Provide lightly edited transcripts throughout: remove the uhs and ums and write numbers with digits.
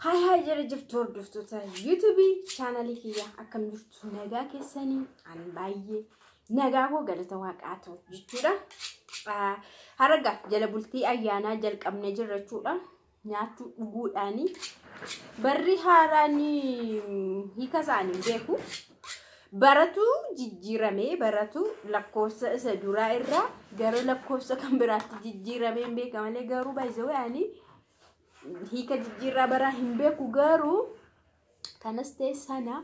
Hai jara jirtu hordoftoota YouTube channel kiyya akkam jirtu nagaa keessanii an baay'ee nagaa koo galata waaqaatu jechuudha. Haraga jala bultii ayyaanaa jalqabne jirra jechuudha. Nyaatu dhuguudhaani barri haaraani hiika isaanii beeku. Baratu jijjiirame baratu lakkoofsa isa duraa irraa gara lakkoofsa kan biraatti jijjiirame beeka malee garuu baay'ee waani hiika jijjiirraa bara hin beeku garuu kanas ta'e sana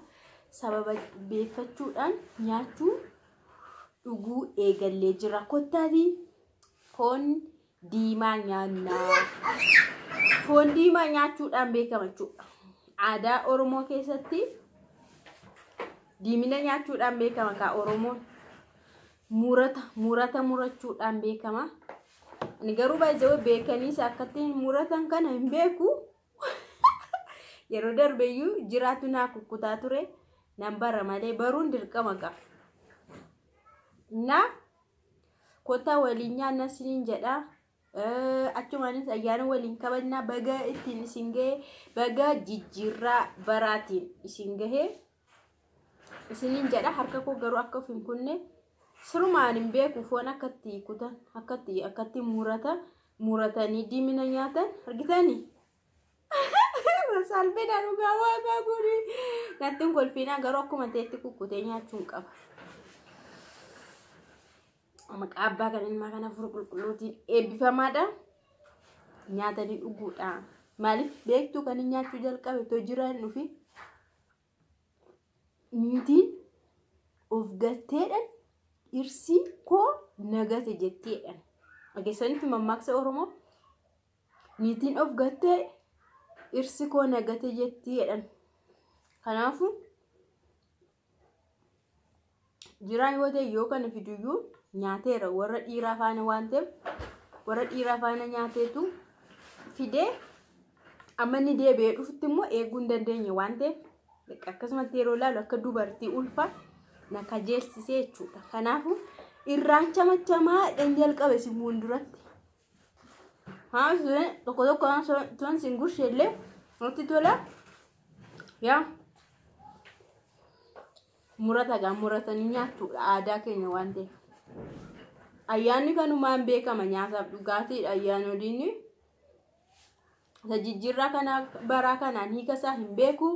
sababa beeffachuudhaan nyaachuu dhuguu eegallee jira. Kottaati foon diimaa nyaannaa. Foon diimaa nyaachuudhaan beekama jechuudha. Aadaa Oromoo keessatti diimina nyaachuudhaan beekama ka Oromoon murachuudhaan beekama. Ani garuu baay'ee beekaniis akkatti muratan kana hin beeku. Yeroo darbeeyyuu jiraatu naa kukkutaa ture nan bara malee baruun dirqama qaba. Na kota waliin nyaanna siniin jedha. Achumaanis ayyaana waliin kabajnaa baga ittiin isin gahee baga jijjiirraa baraatiin isin gahee isiniin jedha. Harka koo garuu akka of hin kunne sirumaan hin beeku foon akkatti kutan akkatti muratanii diimina nyaatan argitanii. Salphina dhugaa waaqa guri natti kolfiinaa garuu akkuma ta'etti kukkutee nyaachuun qaba. Maqaa abbaa kan ilmaa kana furu qulqulluutiin eebbifamaadha. Nyaatanii dhuguudha. Maaliif beektu kan hin nyaachuu jalqabe too jiraan dhufi niitiin of galteedhaan irsi koo nagate jetteedhaan. Ageessanitti mammaaksa Oromoo niitiin of galtee irsi koo nagate jetteedhaan. Kanaafuu jiraan yoo ta'e yoo kana fiduyyuu nyaateera warra dhiiraa faana waan ta'eef warra dhiiraa faana nyaateetu fidee amma inni deebi'ee dhufutti immoo eeguu hin dandeenye waan ta'eef akkasumatti yeroo ilaalu akka dubartii ulfa na kajeelsisee jechuudha. Kanaafuu irraancha machamaa dhan jalqabe si fuulduratti. Haa tokko tuan singusheellee nutti tola. Yaa muratanii nyaatuudha aadaa keenya waan ta'eef. Ayyaanni kanumaan beekama nyaataaf dhugaatiidha. Ayyaanoliin isa jijjiirraa kana baraa kanaan hiika isaa hin beeku.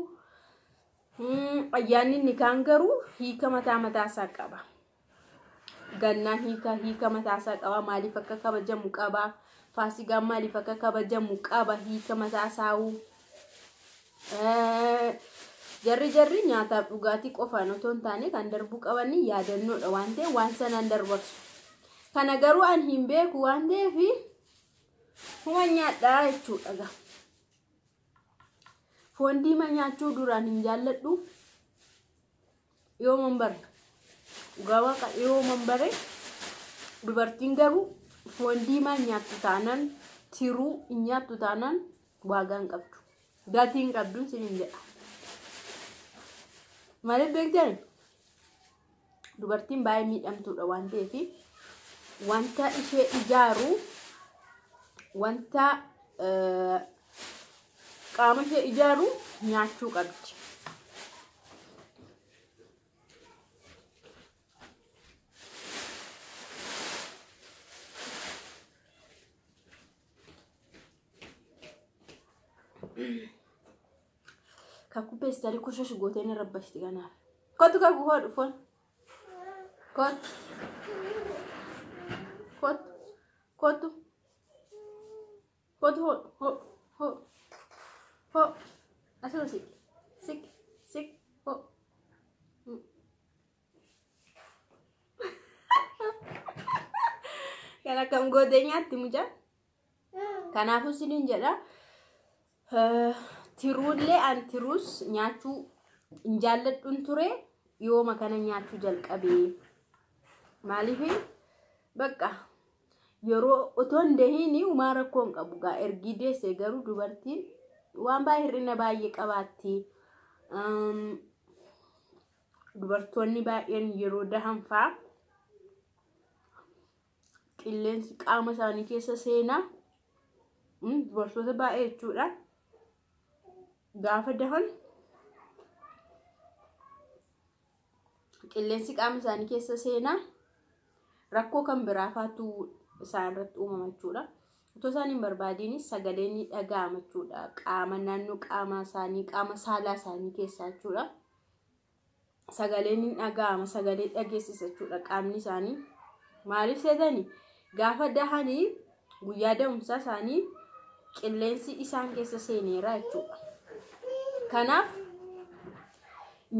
Ayyaanni inni kaan garuu hiika mataa isaa qaba. Gannaan hiika mataa isaa qaba. Maaliif akka kabajamu qaba. Faasigaan maaliif akka kabajamu qaba. Hiika mataa isaa'u. Jarri nyaataaf dhugaatii qofaan otoo hin taane kan darbuu qabanii yaadannoodha waan ta'eef waan sanaan darbarsu. Kana garuu an hin beeku waan ta'eef huma nyaadhaa jechuudha. Foon diimaa nyaachuu duraan hin jaalladhu. Yoo manbare gawaqa yoo manbare dubartiin garuu foon diimaa nyaattu taanaan tiruu nyaattu taanaan waagaan qabdu. Gatiin qabduun siniin jedha. Maaliif beektan dubartiin baay'ee miidhamtuudha waan ta'eef wanta ishee ijaaru wanta qaama ishee ijaaru nyaachuu qabdi. Kaku pestari kushosh gootee rabbashti kanaaf. Kotu kaku hodhu foon. Kotu ho. Asal sik ho. Kana kam gootee nyaatti mucaa. Kanaafuu siniin jedha. Tiruullee an tiruus nyaachuu hin jaalladhuun ture yooma kana nyaachuu jalqabee. Maaliif bakka yeroo otoo hin dahiini uumaa rakkoon qabu gaa ergi deessee garuu dubartiin waan baay'ee hir'ina baay'ee qabaatti. Dubartoonni baay'een yeroo dahan fa'aa qilleensi qaama isaanii keessa seenaa dubartoota baay'ee jechuudha. gaafa dahan qilleensi qaama isaanii keessa seenaa rakkoo kan biraa faatu isaan irratti uumama jechuudha. Otoo isaan hin barbaadinis sagaleen ni dhaga'ama jechuudha. Qaama naannoo qaama isaanii, qaama saalaa isaanii keessaa jechuudha. Sagaleen ni dhaga'ama, sagalee dhageessisa jechuudha qaamni isaanii. Maaliif seetanii gaafa dahanii guyyaa da'umsaa isaanii qilleensi isaan keessa seeneera jechuudha. Kanaaf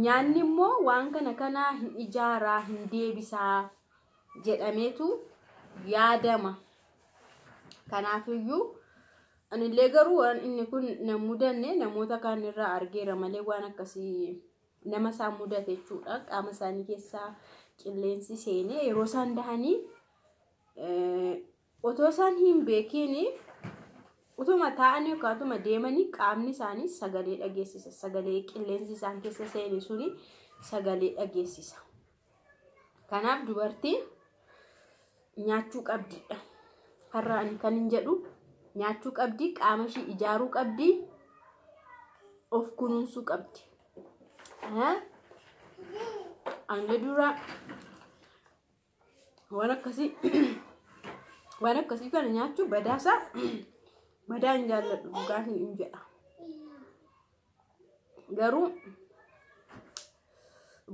nyaanni immoo waan kana hin ijaaraa, hin deebisaa jedhameetu yaadama. Kanaafiyyuu anillee garuu waan inni kun nama mudanne namoota kaan irraa argeera malee waan akkasii nama isaan mudate jechuudha. Qaama isaanii keessaa qilleensi seenee yeroo isaan dahanii otoo isaan hin beekiin utuma taa'anii yookaan utuma deemanii qaamni isaanii sagalee dhageessisa. Sagalee qilleensi isaan keessa seene suni sagalee dhageessisa. Kanaaf dubartiin nyaachuu qabdidha. Har'a ani kan hin jedhu nyaachuu qabdi, qaama ishii ijaaruu qabdi, of kunuunsuu qabdi. Ani dura waan akkasii kana nyaachuu badaasaa badaa hin jaalladhu, dhugaa hin jedha. Garuu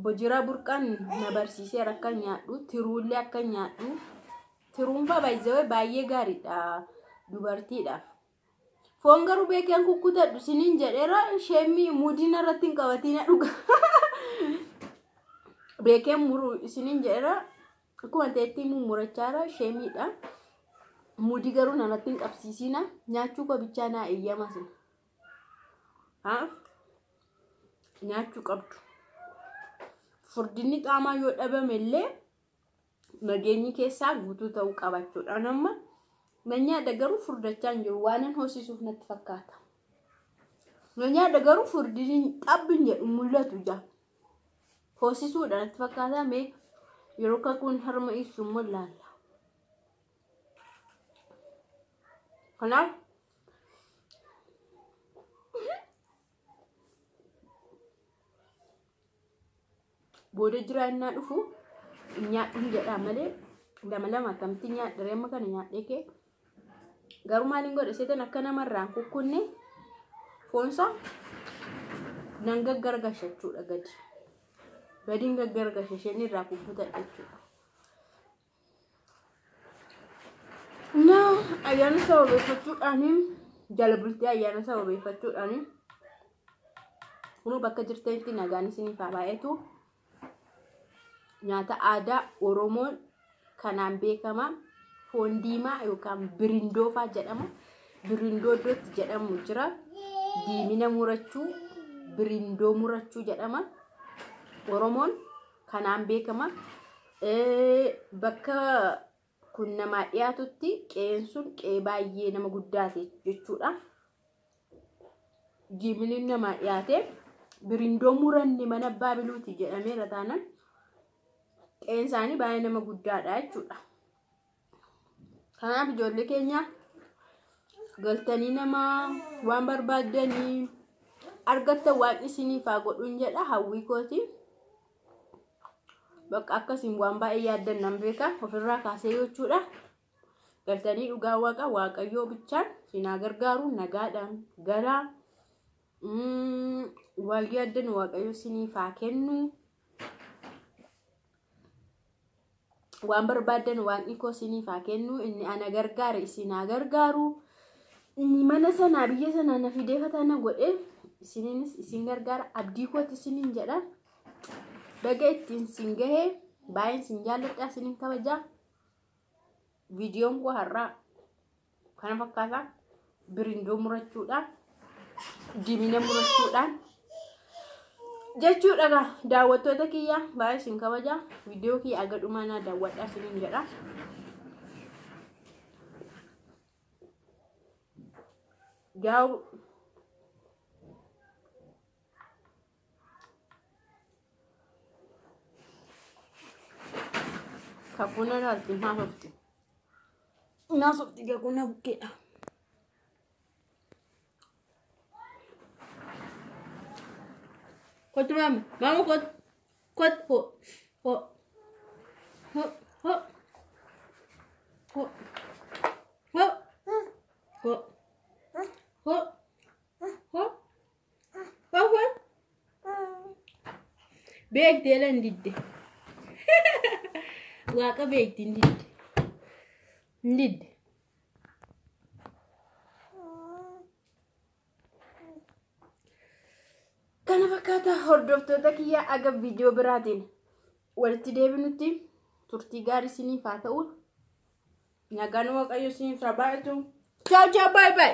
bojiraa burqaan na barsiisee akka nyaadhu, tiruullee akka nyaadhu. Tiruun baay'ee gaariidha dubartiidhaaf. Foon garuu beekeen kukkutadhu siniin jedheera sheemii muudina irratti hin qabatina dhuga. Beekeen muru siniin jedheera akkuma ta'etti mummurachaara sheemiidha. Muudii garuu namatti hin qabsiisina. Nyaachuu qabichaa naa eeyyamas. Nyaachuu qabdu. Furdinni qaamaa yoo dhabame illee nageenyi keessaa guutuu ta'uu qabachuudha. Nama nyaata garuu furdachaa hin jiru waan hin hoosisuuf natti fakkaata. Nyaata garuu furdinni xabbin jedhu mul'atu jaa. Hoosisuudha natti fakkaata. Mee yeroo kakuun harma ibsu immoo laalla. Kanaaf booda jiraannaa dhufu nyaadhuun jedhaa malee lama akkamti nyaadha reemma kana nyaadhee kee garuu maaliin godhe seetan akka namarraan kukkunne foonsa nan gaggargasha jechuudha gadiin gaggargasha isheen irraa kukkutadha jechuudha. Ayyaana sababeeffachuudhaanii jala bultii ayyaana sababeeffachuudhaanii kunuu bakka jirtanitti nagaan isiniif haa baay'atu. Nyaata aadaa Oromoon kanaan beekama foon diimaa yookaan birindoo fa'aa jedhama. Birindoo iddootti jedhamu jira. Diimina murachuu, birindoo murachuu jedhama. Oromoon kanaan beekama. Bakka kun namaa dhiyaatutti qe'een sun qe'ee baay'ee nama guddaate jechuudha. Diimini namaa dhiyaate birindoo muranne mana abbaa biluuti jedhameera taanaan. Qe'een isaanii baay'ee nama guddaadha jechuudha. Kanaaf ijoollee keenya galtanii nama waan barbaadanii argattan waan isiniif haa godhuun jedha hawwii kooti. Bakka akkasiin waan baay'ee yaaddan nan beeka ofirraa kaasee jechuudha. Galtanii dhugaa waaqayyoo bichaan sinaa gargaaru nagaadhaan galaa. Waan yaaddan waaqayyoo isiniif haa kennu. Waan barbaadan waan ikoo isiniif haa kennu. Inni ana gargaare isin haa gargaaru. Inni mana sanaa biyya sanaa na fidee fatana godhe isiniinis isin gargaara. Abdii kooti isiniin jedha. Baga ittiin sin gahee baay'een sin jaalladha isiniin kabajaa. Viidiyoon koo har'aa kana fakkaata. Birindoo murachuudhaan diimina murachuudhaan jechuudha daawwattoota kiyya baay'ee sin kabajaa. Viidiyoo kiyya aga dhumaa naa daawwadhaa isiniin jedha. Gaawu kakuna laalti naasofti kakuna bukkeedha. Kot mama. Mama kot. Kot ho. Ho. Ho. Ho. Ho. Ho. Ho. Ho. Ho. Ho. Ho. Beg delan didde. Waka beg din didde. Didde. Kana fakkaata hordoftoota kiyya aga viidiyoo biraatiin walitti deebinutti turtii gaarii isiniif haa ta'u. Nagaan Waaqayyo isiniif haa baay'atu. Ciao ciao bye bye.